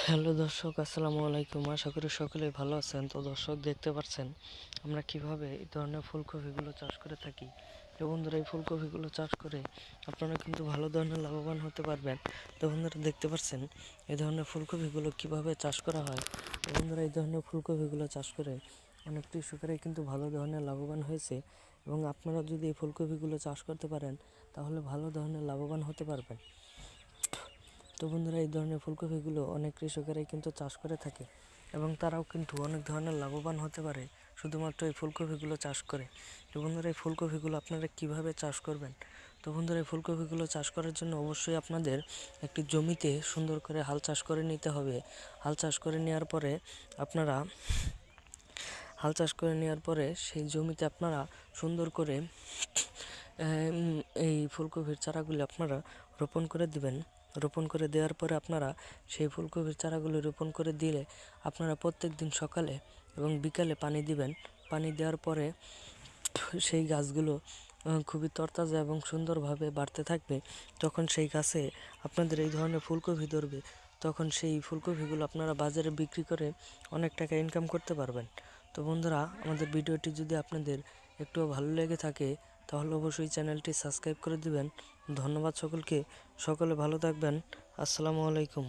Hello দর্শক, আসসালামু আলাইকুম। আশা করি সকলেই ভালো আছেন। তো দর্শক, দেখতে পাচ্ছেন আমরা কিভাবে এই ধরনের ফুলকপিগুলো চাষ করে থাকি। তো বন্ধুরা, এই ফুলকপিগুলো চাষ করে আপনারা কিন্তু ভালো ধরনের লাভবান হতে পারবেন। তো বন্ধুরা, দেখতে পাচ্ছেন এই ধরনের ফুলকপিগুলো কিভাবে চাষ করা হয়। তো বন্ধুরা, এই ধরনের ফুলকপিগুলো চাষ করে অনেক কৃষকেরাই কিন্তু ভালো ধরনের লাভবান হয়েছে, এবং আপনারা যদি এই ফুলকপিগুলো চাষ করতে পারেন তাহলে ভালো ধরনের লাভবান হতে পারবেন। তো বন্ধুরা, এই ধরনের ফুলকপিগুলো অনেক কৃষকেরাই কিন্তু চাষ করে থাকে, এবং তারাও কিন্তু অনেক ধরনের লাভবান হতে পারে শুধুমাত্র এই ফুলকপিগুলো চাষ করে। তো বন্ধুরা, এই ফুলকপিগুলো আপনারা কিভাবে চাষ করবেন? তো বন্ধুরা, এই ফুলকপিগুলো চাষ করার জন্য অবশ্যই আপনাদের একটি জমিতে সুন্দর করে হাল চাষ করে নিতে হবে। হাল চাষ করে নেওয়ার পরে আপনারা সেই জমিতে আপনারা সুন্দর করে এই ফুলকপির চারাগুলি আপনারা রোপণ করে দিবেন। রোপণ করে দেওয়ার পরে আপনারা সেই ফুলকপির চারাগুলি রোপণ করে দিলে আপনারা প্রত্যেক দিন সকালে এবং বিকালে পানি দিবেন। পানি দেওয়ার পরে সেই গাছগুলো খুবই তরতাজা এবং সুন্দরভাবে বাড়তে থাকবে। তখন সেই গাছে আপনাদের এই ধরনের ফুলকপি ধরবে। তখন সেই ফুলকপিগুলো আপনারা বাজারে বিক্রি করে অনেক টাকা ইনকাম করতে পারবেন। তো বন্ধুরা, আমাদের ভিডিওটি যদি আপনাদের একটুও ভালো লেগে থাকে তাহলে অবশ্যই চ্যানেলটি সাবস্ক্রাইব করে দিবেন। ধন্যবাদ সকলকে। সকলে ভালো থাকবেন। আসসালামু আলাইকুম।